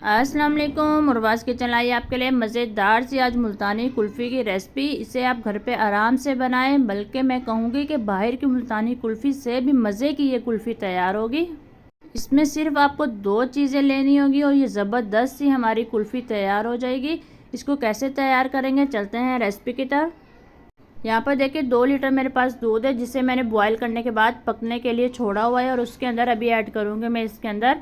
अस्सलाम वालेकुम। मुरवाज़ किचन लाई आपके लिए मज़ेदार सी आज मुल्तानी कुल्फ़ी की रेसिपी। इसे आप घर पे आराम से बनाएं, बल्कि मैं कहूँगी कि बाहर की मुल्तानी कुल्फ़ी से भी मज़े की ये कुल्फ़ी तैयार होगी। इसमें सिर्फ आपको दो चीज़ें लेनी होगी और ये ज़बरदस्त सी हमारी कुल्फ़ी तैयार हो जाएगी। इसको कैसे तैयार करेंगे, चलते हैं रेसिपी की तरफ। यहाँ पर देखिए 2 लीटर मेरे पास दूध है, जिसे मैंने बॉयल करने के बाद पकने के लिए छोड़ा हुआ है। और उसके अंदर अभी ऐड करूँगी मैं इसके अंदर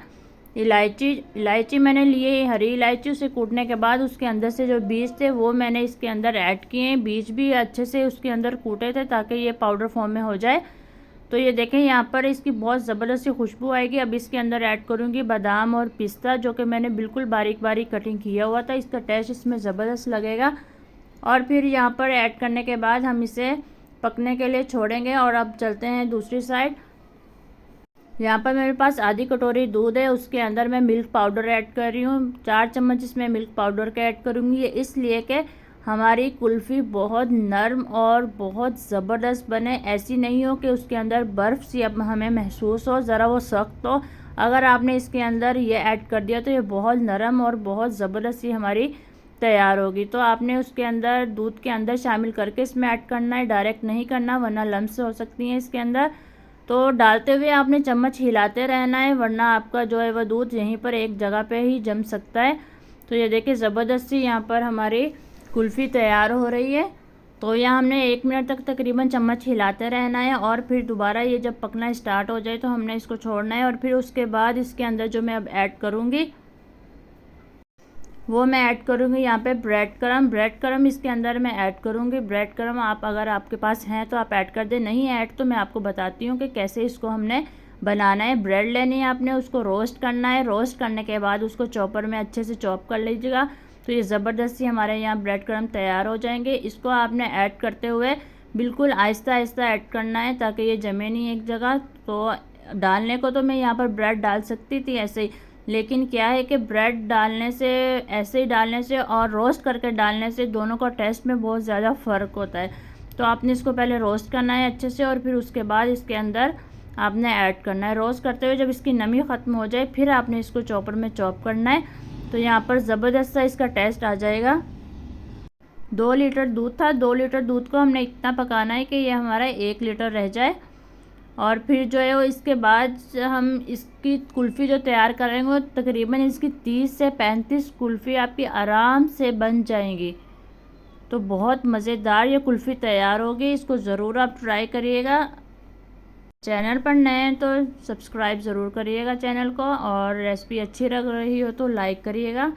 इलायची मैंने लिए, हरी इलायची। उसे कूटने के बाद उसके अंदर से जो बीज थे वो मैंने इसके अंदर ऐड किए। बीज भी अच्छे से उसके अंदर कूटे थे ताकि ये पाउडर फॉर्म में हो जाए। तो ये देखें यहाँ पर इसकी बहुत ज़बरदस्त सी खुशबू आएगी। अब इसके अंदर ऐड करूँगी बादाम और पिस्ता, जो कि मैंने बिल्कुल बारीक बारीक कटिंग किया हुआ था। इसका टेस्ट इसमें ज़बरदस्त लगेगा। और फिर यहाँ पर ऐड करने के बाद हम इसे पकने के लिए छोड़ेंगे। और अब चलते हैं दूसरी साइड। यहाँ पर मेरे पास आधी कटोरी दूध है, उसके अंदर मैं मिल्क पाउडर ऐड कर रही हूँ। 4 चम्मच इसमें मिल्क पाउडर के ऐड करूँगी। ये इसलिए कि हमारी कुल्फ़ी बहुत नरम और बहुत ज़बरदस्त बने। ऐसी नहीं हो कि उसके अंदर बर्फ़ सी अब हमें महसूस हो, ज़रा वो सख्त हो। अगर आपने इसके अंदर ये ऐड कर दिया तो ये बहुत नरम और बहुत ज़बरदस्त सी हमारी तैयार होगी। तो आपने उसके अंदर दूध के अंदर शामिल करके इसमें ऐड करना है, डायरेक्ट नहीं करना, वरना लम्स हो सकती हैं इसके अंदर। तो डालते हुए आपने चम्मच हिलाते रहना है, वरना आपका जो है वह दूध यहीं पर एक जगह पे ही जम सकता है। तो ये देखिए ज़बरदस्ती यहाँ पर हमारी कुल्फ़ी तैयार हो रही है। तो यहाँ हमने 1 मिनट तक तकरीबन चम्मच हिलाते रहना है। और फिर दोबारा ये जब पकना स्टार्ट हो जाए तो हमने इसको छोड़ना है। और फिर उसके बाद इसके अंदर जो मैं अब ऐड करूँगी वो मैं ऐड करूँगी यहाँ पे ब्रेड क्रम इसके अंदर मैं ऐड करूँगी। ब्रेड क्रम आप अगर आपके पास हैं तो आप ऐड कर दें, नहीं ऐड तो मैं आपको बताती हूँ कि कैसे इसको हमने बनाना है। ब्रेड लेनी है आपने, उसको रोस्ट करना है। रोस्ट करने के बाद उसको चॉपर में अच्छे से चॉप कर लीजिएगा। तो ये ज़बरदस्ती हमारे यहाँ ब्रेड क्रम तैयार हो जाएंगे। इसको आपने ऐड करते हुए बिल्कुल आहिस्ता आहिस्ता ऐड करना है ताकि ये जमे नहीं एक जगह। तो डालने को तो मैं यहाँ पर ब्रेड डाल सकती थी ऐसे ही, लेकिन क्या है कि ब्रेड डालने से, ऐसे ही डालने से और रोस्ट करके डालने से दोनों का टेस्ट में बहुत ज़्यादा फ़र्क होता है। तो आपने इसको पहले रोस्ट करना है अच्छे से और फिर उसके बाद इसके अंदर आपने ऐड करना है। रोस्ट करते हुए जब इसकी नमी ख़त्म हो जाए फिर आपने इसको चॉपर में चॉप करना है। तो यहाँ पर ज़बरदस्त सा इसका टेस्ट आ जाएगा। 2 लीटर दूध था, 2 लीटर दूध को हमने इतना पकाना है कि ये हमारा 1 लीटर रह जाए। और फिर जो है वो इसके बाद हम इसकी कुल्फ़ी जो तैयार करेंगे वो तकरीबन इसकी 30 से 35 कुल्फ़ी आपकी आराम से बन जाएंगी। तो बहुत मज़ेदार ये कुल्फ़ी तैयार होगी। इसको ज़रूर आप ट्राई करिएगा। चैनल पर नए हैं तो सब्सक्राइब ज़रूर करिएगा चैनल को, और रेसिपी अच्छी लग रही हो तो लाइक करिएगा।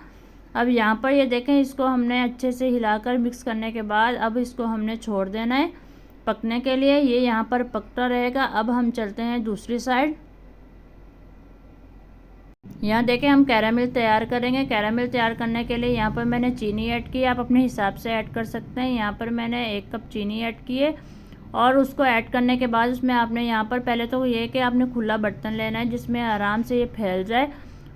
अब यहाँ पर ये देखें, इसको हमने अच्छे से हिलाकर मिक्स करने के बाद अब इसको हमने छोड़ देना है पकने के लिए। ये यहाँ पर पकता रहेगा। अब हम चलते हैं दूसरी साइड। यहाँ देखें हम कैरामिल तैयार करेंगे। कैरामिल तैयार करने के लिए यहाँ पर मैंने चीनी ऐड की, आप अपने हिसाब से ऐड कर सकते हैं। यहाँ पर मैंने 1 कप चीनी ऐड की है। और उसको ऐड करने के बाद उसमें आपने यहाँ पर पहले तो ये कि आपने खुला बर्तन लेना है जिसमें आराम से ये फैल जाए।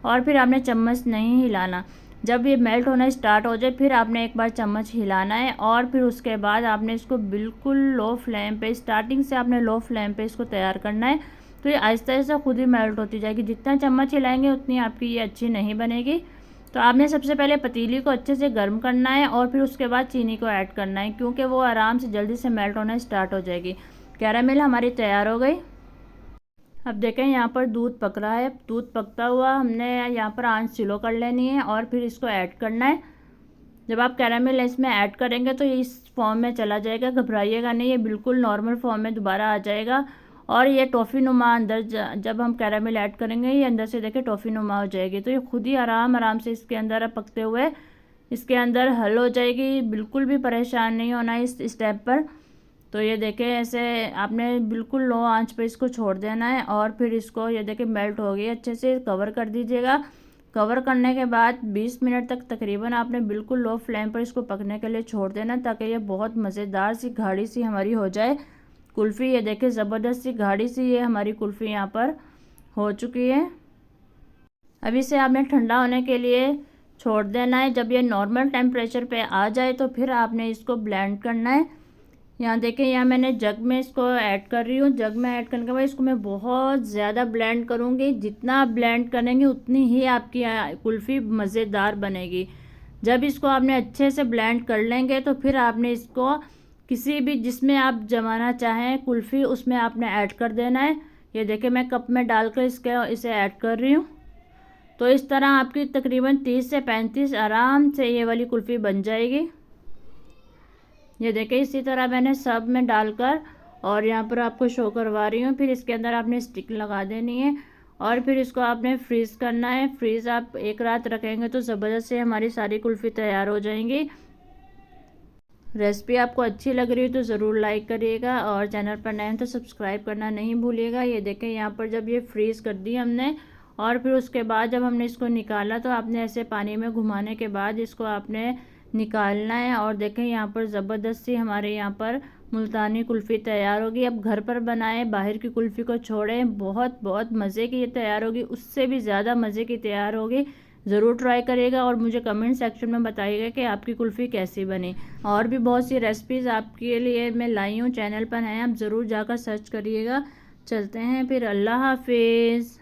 और फिर आपने चम्मच नहीं हिलाना। जब ये मेल्ट होना स्टार्ट हो जाए फिर आपने एक बार चम्मच हिलाना है। और फिर उसके बाद आपने इसको बिल्कुल लो फ्लेम पे, स्टार्टिंग से आपने लो फ्लेम पे इसको तैयार करना है। तो ये आहिस्ता आहिस्ता खुद ही मेल्ट होती जाएगी। जितना चम्मच हिलाएंगे उतनी आपकी ये अच्छी नहीं बनेगी। तो आपने सबसे पहले पतीली को अच्छे से गर्म करना है और फिर उसके बाद चीनी को ऐड करना है, क्योंकि वो आराम से जल्दी से मेल्ट होना स्टार्ट हो जाएगी। कैरामिल हमारी तैयार हो गई। अब देखें यहाँ पर दूध पक रहा है। दूध पकता हुआ हमने यहाँ पर आंच स्लो कर लेनी है और फिर इसको ऐड करना है। जब आप कैरामिल इसमें ऐड करेंगे तो ये इस फॉर्म में चला जाएगा, घबराइएगा नहीं, ये बिल्कुल नॉर्मल फॉर्म में दोबारा आ जाएगा। और ये टॉफ़ी नुमा अंदर जब हम कैरामिल ऐड करेंगे ये अंदर से देखिए टॉफ़ी नुमा हो जाएगी। तो ये खुद ही आराम आराम से इसके अंदर पकते हुए इसके अंदर हल हो जाएगी। बिल्कुल भी परेशान नहीं होना इस स्टेप पर। तो ये देखें ऐसे आपने बिल्कुल लो आंच पे इसको छोड़ देना है। और फिर इसको ये देखें मेल्ट हो गई अच्छे से, कवर कर दीजिएगा। कवर करने के बाद 20 मिनट तक तकरीबन आपने बिल्कुल लो फ्लेम पर इसको पकने के लिए छोड़ देना, ताकि ये बहुत मज़ेदार सी गाढ़ी सी हमारी हो जाए कुल्फ़ी। ये देखें ज़बरदस्त सी गाढ़ी सी ये हमारी कुल्फ़ी यहाँ पर हो चुकी है। अब इसे आपने ठंडा होने के लिए छोड़ देना है। जब ये नॉर्मल टेम्परेचर पे आ जाए तो फिर आपने इसको ब्लेंड करना है। यहाँ देखें, यहाँ मैंने जग में इसको ऐड कर रही हूँ। जग में ऐड करने के बाद इसको मैं बहुत ज़्यादा ब्लेंड करूँगी। जितना आप ब्लेंड करेंगे उतनी ही आपकी कुल्फ़ी मज़ेदार बनेगी। जब इसको आपने अच्छे से ब्लेंड कर लेंगे तो फिर आपने इसको किसी भी जिसमें आप जमाना चाहें कुल्फ़ी उसमें आपने ऐड कर देना है। ये देखिए मैं कप में डालकर इसे ऐड कर रही हूँ। तो इस तरह आपकी तकरीबन 30 से 35 आराम से ये वाली कुल्फ़ी बन जाएगी। ये देखिए इसी तरह मैंने सब में डालकर और यहाँ पर आपको शो करवा रही हूँ। फिर इसके अंदर आपने स्टिक लगा देनी है और फिर इसको आपने फ्रीज़ करना है। फ्रीज़ आप 1 रात रखेंगे तो ज़बरदस्त से हमारी सारी कुल्फ़ी तैयार हो जाएंगी। रेसिपी आपको अच्छी लग रही है तो ज़रूर लाइक करिएगा और चैनल पर नए हैं तो सब्सक्राइब करना नहीं भूलिएगा। ये देखें यहाँ पर जब ये फ्रीज़ कर दी हमने और फिर उसके बाद जब हमने इसको निकाला तो आपने ऐसे पानी में घुमाने के बाद इसको आपने निकालना है। और देखें यहाँ पर ज़बरदस्त सी हमारे यहाँ पर मुल्तानी कुल्फ़ी तैयार होगी। अब घर पर बनाएं, बाहर की कुल्फ़ी को छोड़ें, बहुत बहुत मज़े की ये तैयार होगी, उससे भी ज़्यादा मज़े की तैयार होगी। ज़रूर ट्राई करिएगा और मुझे कमेंट सेक्शन में बताइएगा कि आपकी कुल्फ़ी कैसी बनी। और भी बहुत सी रेसिपीज़ आपके लिए मैं लाई हूँ, चैनल पर हैं, आप ज़रूर जाकर सर्च करिएगा। चलते हैं फिर, अल्लाह हाफिज़।